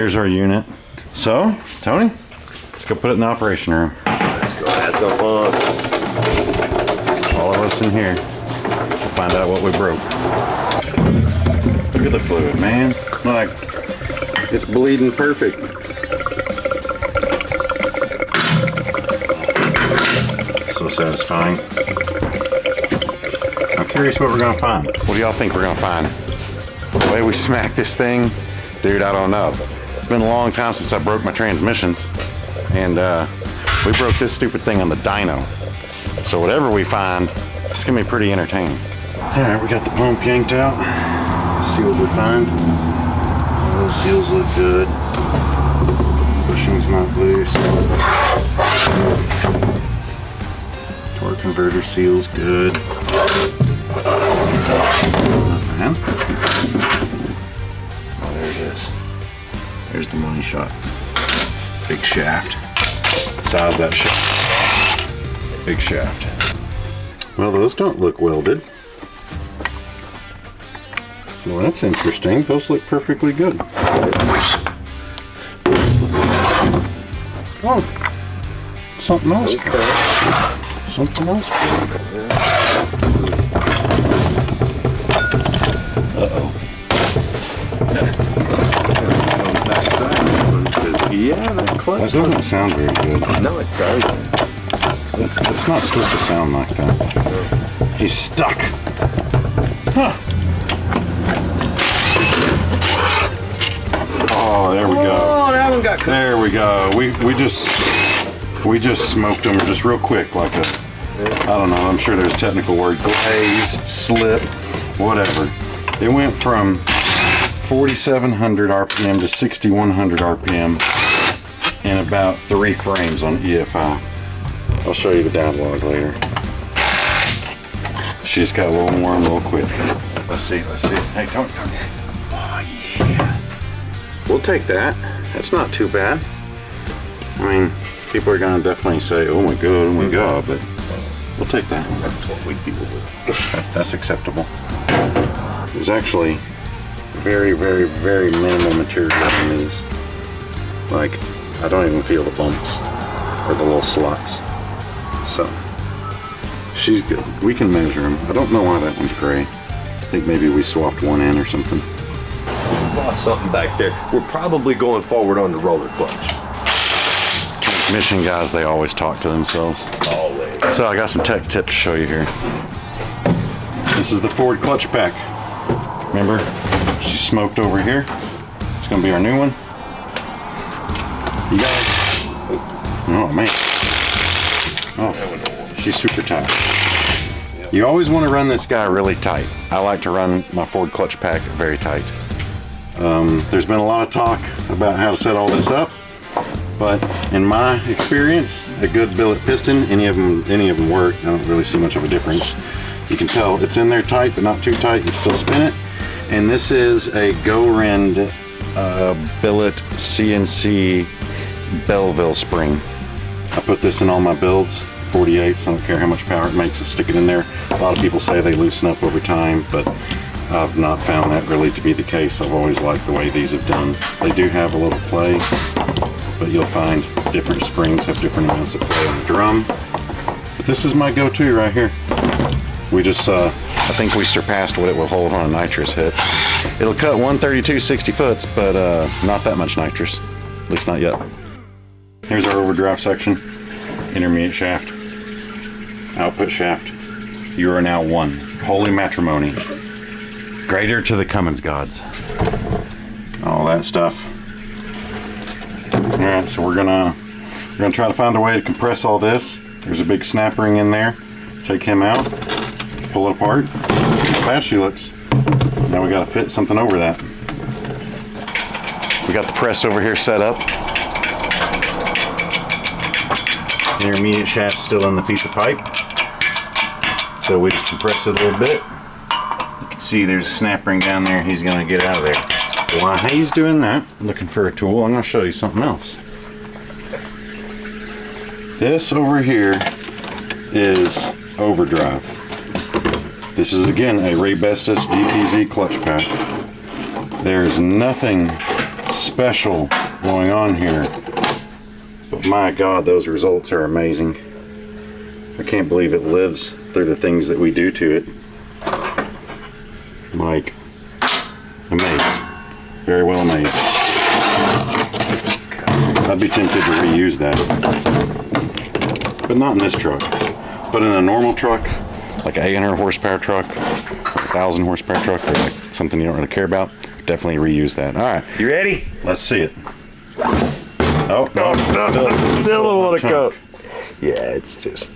Here's our unit. So, Tony, let's go put it in the operation room. Let's go have some fun. All of us in here. We'll find out what we broke. Look at the fluid, man. Like, it's bleeding perfect. So satisfying. I'm curious what we're gonna find. What do y'all think we're gonna find? The way we smacked this thing, dude, I don't know. It's been a long time since I broke my transmissions, and we broke this stupid thing on the dyno. So whatever we find, it's gonna be pretty entertaining. All right, we got the pump yanked out. Let's see what we find. All those seals look good. Bushing's not loose. Torque converter seals good. Nothing. Oh, there it is. There's the money shot. Big shaft. Size that shaft. Big shaft. Well, those don't look welded. Well, that's interesting. Those look perfectly good. Oh, something else. Okay. Something else. Uh-oh. Yeah, that clutch. That doesn't sound very good. No, it doesn't. It's not supposed to sound like that. He's stuck. Huh. Oh, there we go. Oh, that one got cut. There we go. We just smoked them just real quick, like a, I don't know, I'm sure there's a technical word, glaze, slip, whatever. It went from 4,700 RPM to 6,100 RPM in about 3 frames on EFI. I'll show you the downlog later. She just got a little warm, a little quick. Let's see. Hey, Tony. Oh, yeah. We'll take that. That's not too bad. I mean, people are gonna definitely say, oh my god, but we'll take that. That's what we deal with. That's acceptable. There's actually very, very, very minimal material in these. Like, I don't even feel the bumps or the little slots. So, she's good. We can measure them. I don't know why that one's gray. I think maybe we swapped one in or something. Lost something back there. We're probably going forward on the roller clutch. Transmission guys, they always talk to themselves. Always. So I got some tech tip to show you here. This is the Ford clutch pack. Remember, she smoked over here. It's gonna be our new one. You guys, oh man. Oh, she's super tight. You always want to run this guy really tight. I like to run my Ford clutch pack very tight. There's been a lot of talk about how to set all this up, but in my experience, a good billet piston, any of them work. I don't really see much of a difference. You can tell it's in there tight, but not too tight. You can still spin it. And this is a Go-Rend billet CNC Belleville spring. I put this in all my builds, 48s. I don't care how much power it makes. I stick it in there. A lot of people say they loosen up over time, but I've not found that really to be the case. I've always liked the way these have done. They do have a little play, but you'll find different springs have different amounts of play on the drum. But this is my go-to right here. We just, I think we surpassed what it will hold on a nitrous hit. It'll cut 132 60 foots, but not that much nitrous, at least not yet. Here's our overdrive section, intermediate shaft, output shaft. You are now one. Holy matrimony. Greater to the Cummins gods. All that stuff. All right, so we're gonna try to find a way to compress all this. There's a big snap ring in there. Take him out, pull it apart. See how bad she looks. Now we gotta fit something over that. We got the press over here set up. Intermediate shaft still in the piece of pipe. So we just compress it a little bit. You can see there's a snap ring down there. He's gonna get out of there. While he's doing that, looking for a tool, I'm gonna show you something else. This over here is Overdrive. This is again a Ray Bestis GPZ clutch pack. There's nothing special going on here. But my God, those results are amazing. I can't believe it lives through the things that we do to it. Like, amazed. Very well amazed. I'd be tempted to reuse that. But not in this truck. But in a normal truck, like an 800 horsepower truck, 1,000 horsepower truck, or like something you don't really care about, definitely reuse that. All right, you ready? Let's see it. Oh, no, still don't want to go. Yeah, it's just,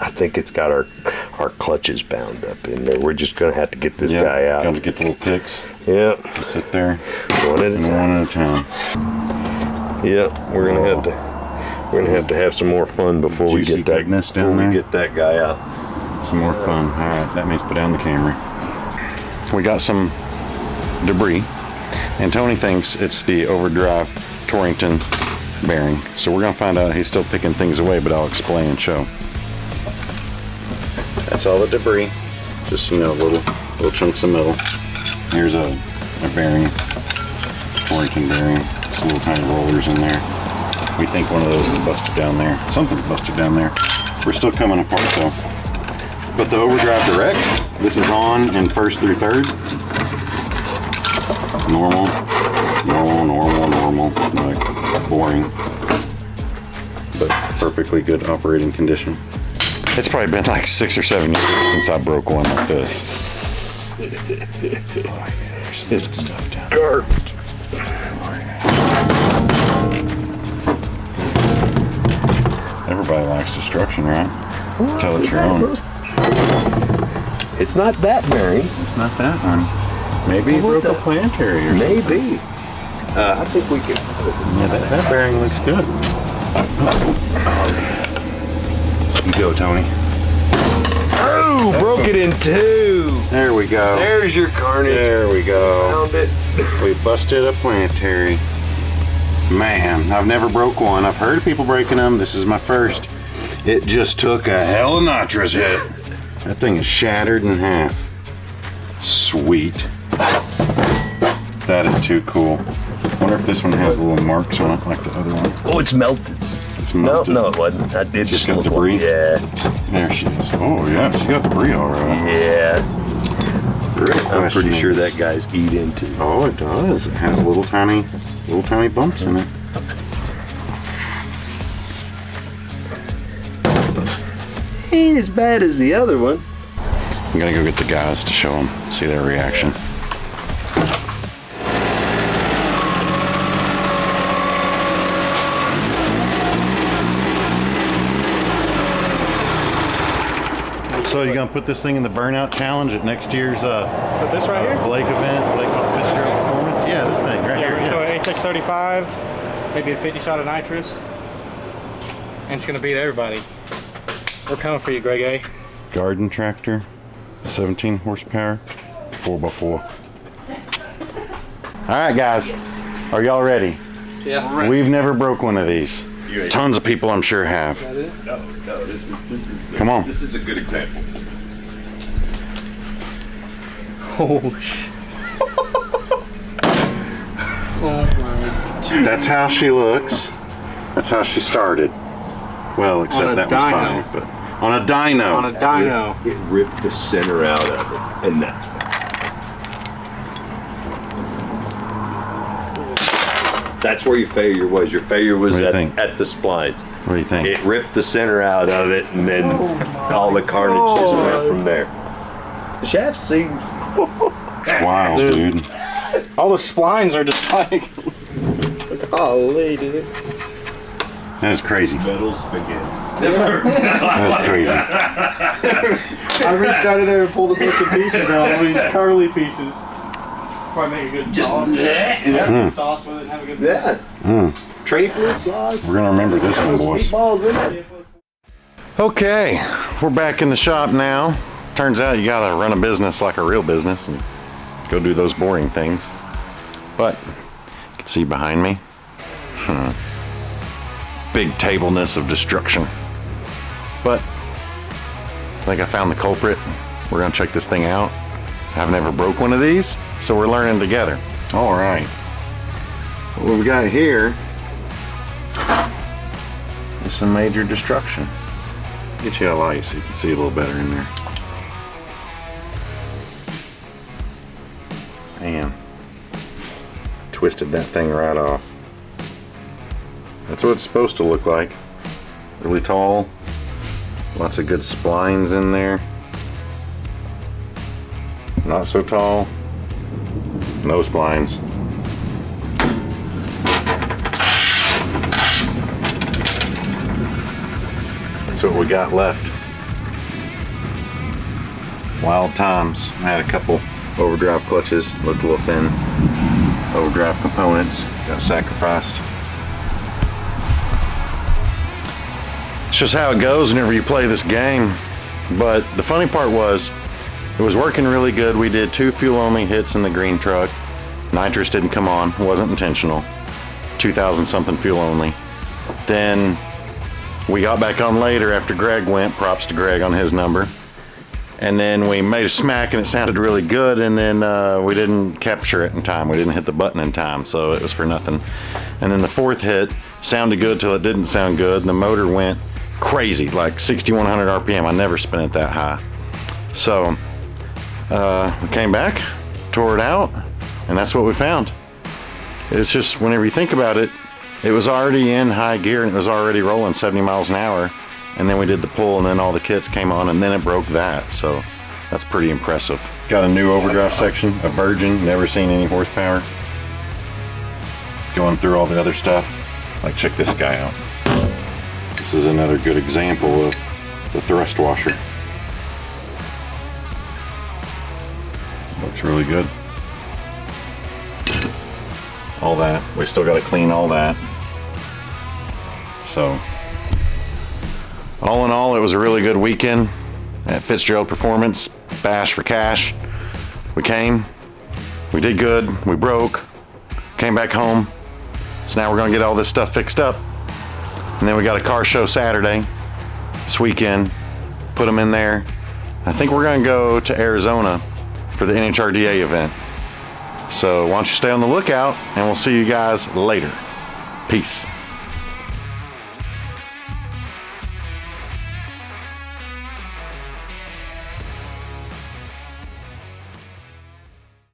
I think it's got our clutches bound up in there. We're just gonna have to get this guy out. Got to get the little picks. Yeah. Sit there. One at a time. Yeah, we're gonna have to have some more fun before we get that guy out. Some more fun. All right, that means put down the camera. We got some debris, and Tony thinks it's the Overdrive Torrington bearing. So we're gonna find out. He's still picking things away, but I'll explain and show. That's all the debris. Just, you know, little chunks of metal. Here's a bearing, Torrington bearing. Some little tiny rollers in there. We think one of those is busted down there. Something's busted down there. We're still coming apart though. But the Overdrive Direct, this is on in first through third. Normal, like boring, but perfectly good operating condition. It's probably been like 6 or 7 years since I broke one like this. Oh, yeah, there's some stuff down there. Garbage. Everybody likes destruction, right? Tell it's your own. It's not that bearing. It's not that one. Maybe you broke a planetary or something. Maybe. I think we can. Yeah, that bearing looks good. You go, Tony. Oh, broke it in two. There we go. There's your carnage. There we go. Found it. We busted a planetary. Man, I've never broke one. I've heard of people breaking them. This is my first. It just took a hell of a nitrous hit. That thing is shattered in half. Sweet. That is too cool. Wonder if this one has the little marks on it like the other one. Oh, it's melted. It's melted. No, it wasn't. I did Just got debris? Yeah. There she is. Oh yeah, she got debris all right. Yeah. I'm pretty sure that guy's eat into. Oh, it does. It has little tiny bumps in it. Ain't as bad as the other one. I'm gonna go get the guys to show them, see their reaction. So you're gonna put this thing in the burnout challenge at next year's Put this right here? Blake event, Blake Fitzgerald Performance? Yeah, this thing right here. We're going to go 35, maybe a 50 shot of nitrous, and it's gonna beat everybody. We're coming for you, Greg A. Garden tractor, 17 horsepower, 4x4. All right, guys, are y'all ready? Yeah. We've never broke one of these. Tons of people, I'm sure, have. No, this is Come on. This is a good example. Oh shit. Oh my. That's how she looks. That's how she started. Well, except that was Dyno. 5, but on a dyno. On a dyno. It ripped the center out of it, and that's why. That's where your failure was. Your failure was at the splines. What do you think? It ripped the center out of it, and then all the carnage just went from there. The shaft seems. It's wild, dude. All the splines are just like. Holy dude. That is crazy. Metal spaghetti. That is crazy. I reached out of there and pulled a bunch of pieces out. All these curly pieces. Probably make a good sauce. Have a good sauce with it. Have a good. Tree fruit sauce. We're gonna remember this one, boys. Balls in it. Okay, we're back in the shop now. Turns out you gotta run a business like a real business and go do those boring things. But you can see behind me, big tableness of destruction. But I think I found the culprit. We're gonna check this thing out. I've never broke one of these, so we're learning together. All right. what we got here is some major destruction. Get you a light so you can see a little better in there. Man, twisted that thing right off. That's what it's supposed to look like. Really tall, lots of good splines in there. Not so tall, no splines. That's what we got left. Wild times. I had a couple overdrive clutches, looked a little thin. Overdrive components got sacrificed. It's just how it goes whenever you play this game. But the funny part was, it was working really good. We did 2 fuel only hits in the green truck. Nitrous didn't come on, it wasn't intentional. 2,000 something fuel only. Then we got back on later after Greg went, props to Greg on his number. And then we made a smack and it sounded really good, and then we didn't capture it in time. We didn't hit the button in time, so it was for nothing. And then the 4th hit sounded good till it didn't sound good, and the motor went crazy, like 6,100 RPM. I never spin it that high. So we came back, tore it out, and that's what we found. It's just, whenever you think about it, it was already in high gear and it was already rolling 70 miles an hour. And then we did the pull, and then all the kits came on, and then it broke that. So that's pretty impressive. Got a new overdrive section, a virgin, never seen any horsepower. Going through all the other stuff. Like, check this guy out. This is another good example of the thrust washer. Looks really good. All that, we still got to clean all that. So, all in all, it was a really good weekend at Fitzgerald Performance, bash for cash. We came, we did good, we broke, came back home. So now we're gonna get all this stuff fixed up. And then we got a car show Saturday, this weekend, put them in there. I think we're gonna go to Arizona for the NHRDA event. So why don't you stay on the lookout, and we'll see you guys later. Peace.